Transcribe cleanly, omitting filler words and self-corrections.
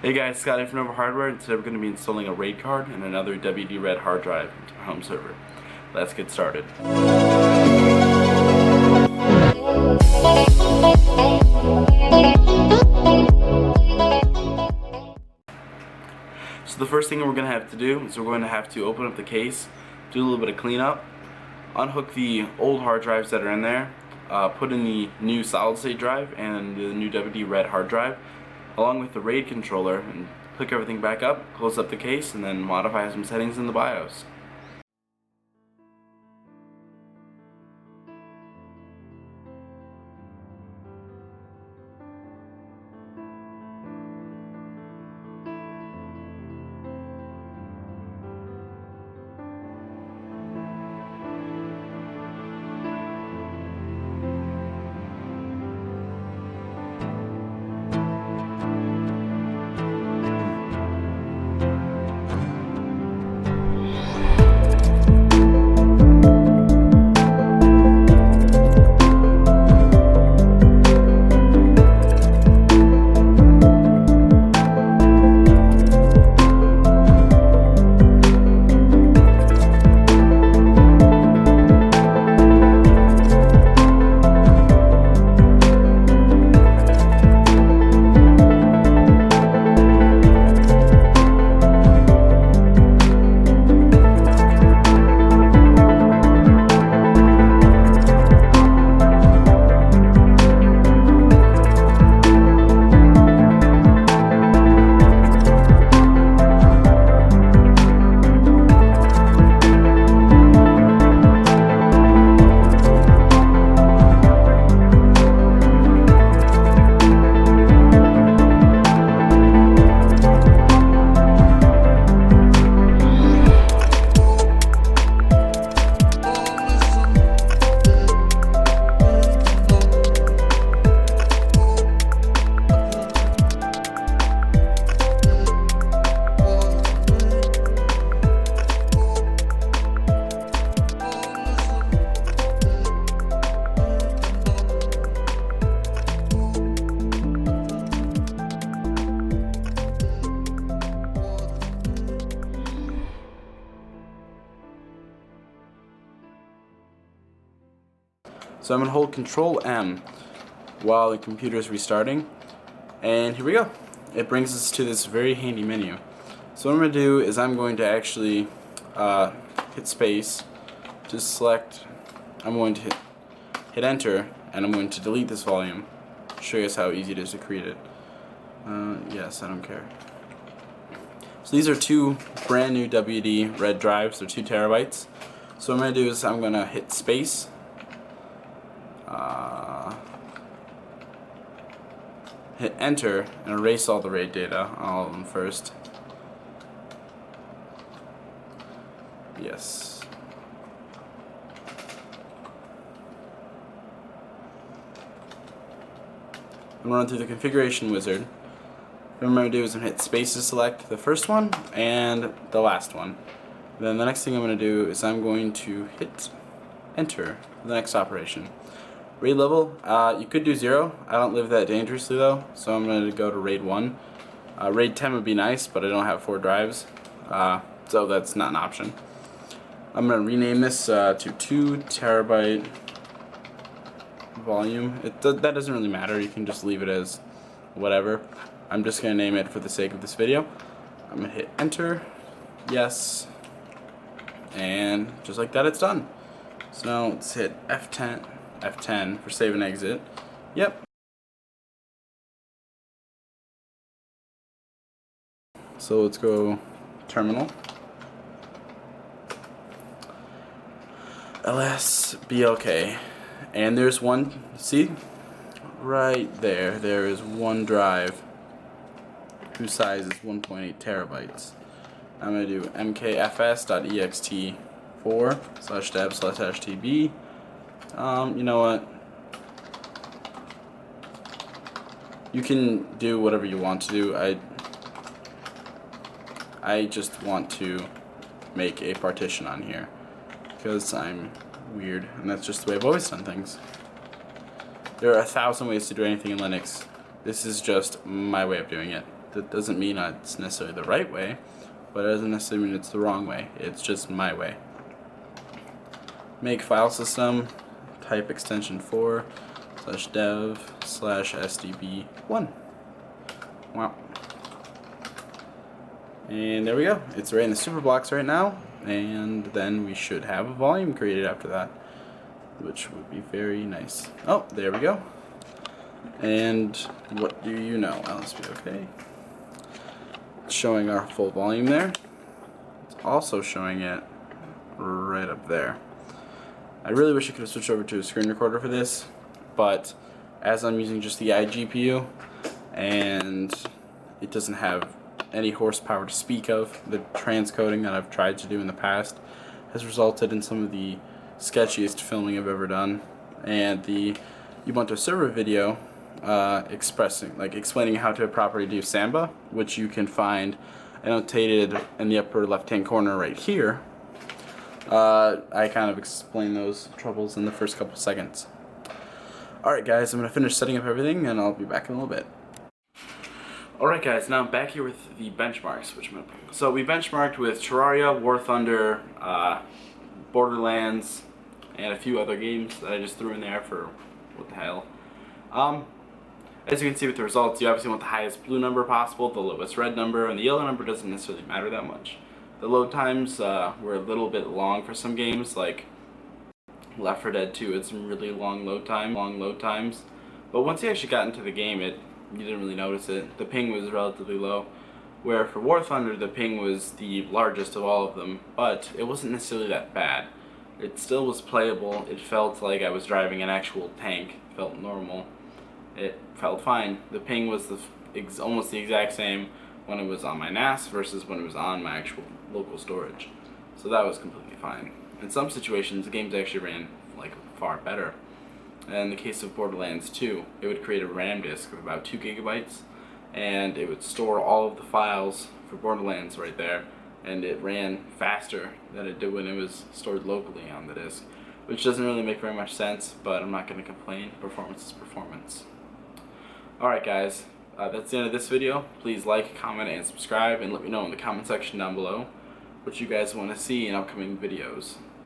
Hey guys, Scott here from Nova Hardware. Today we're going to be installing a RAID card and another WD Red hard drive into my home server. Let's get started. So the first thing we're going to have to do is we're going to have to open up the case, do a little bit of cleanup, unhook the old hard drives that are in there, put in the new solid state drive and the new WD Red hard drive, along with the RAID controller, and hook everything back up, close up the case, and then modify some settings in the BIOS. So I'm going to hold Control M while the computer is restarting, and here we go. It brings us to this very handy menu. So what I'm going to do is I'm going to actually hit space to select. I'm going to hit enter, and I'm going to delete this volume. Show you guys how easy it is to create it. Yes, I don't care. So these are two brand new WD Red drives. They're 2 terabytes. So what I'm going to do is I'm going to hit space. Hit enter and erase all the RAID data, all of them first. Yes. I'm run through the configuration wizard. What I'm going to do is I'm going to hit space to select the first one and the last one. Then the next thing I'm going to do is I'm going to hit enter for the next operation. RAID level, you could do 0. I don't live that dangerously though, so I'm going to go to RAID 1. RAID 10 would be nice, but I don't have 4 drives, so that's not an option. I'm going to rename this to 2 terabyte volume. That doesn't really matter, you can just leave it as whatever. I'm just going to name it for the sake of this video. I'm going to hit enter, yes, and just like that it's done. So now let's hit F10 for save and exit. Yep. So let's go terminal. LSBLK. And there's one, see? Right there. There is one drive whose size is 1.8 terabytes. I'm going to do mkfs.ext4/deb/tb. You know what? You can do whatever you want to do. I just want to make a partition on here because I'm weird, and that's just the way I've always done things. There are 1,000 ways to do anything in Linux. This is just my way of doing it. That doesn't mean it's necessarily the right way, but it doesn't necessarily mean it's the wrong way. It's just my way. Make file system, type extension 4/dev/sdb1. Wow. And there we go. It's right in the super blocks right now, and then we should have a volume created after that, which would be very nice. Oh, there we go. And what do you know? LSB, okay. It's showing our full volume there. It's also showing it right up there. I really wish I could have switched over to a screen recorder for this, but as I'm using just the iGPU, and it doesn't have any horsepower to speak of, the transcoding that I've tried to do in the past has resulted in some of the sketchiest filming I've ever done. And the Ubuntu server video explaining how to properly do Samba, which you can find annotated in the upper left hand corner right here. I kind of explain those troubles in the first couple seconds. Alright guys, I'm going to finish setting up everything and I'll be back in a little bit. Alright guys, now I'm back here with the benchmarks. So we benchmarked with Terraria, War Thunder, Borderlands, and a few other games that I just threw in there for what the hell. As you can see with the results, you obviously want the highest blue number possible, the lowest red number, and the yellow number doesn't necessarily matter that much. The load times were a little bit long for some games, like Left 4 Dead 2 had some really long load times. But once you actually got into the game, you didn't really notice it. The ping was relatively low, where for War Thunder the ping was the largest of all of them, but it wasn't necessarily that bad. It still was playable. It felt like I was driving an actual tank. It felt normal. It felt fine. The ping was almost the exact same when it was on my NAS versus when it was on my actual local storage. So that was completely fine. In some situations, the games actually ran like far better. In the case of Borderlands 2, it would create a RAM disk of about 2 gigabytes, and it would store all of the files for Borderlands right there, and it ran faster than it did when it was stored locally on the disk, which doesn't really make very much sense, but I'm not going to complain. Performance is performance. Alright guys, that's the end of this video. Please like, comment, and subscribe, and let me know in the comment section down below what you guys want to see in upcoming videos.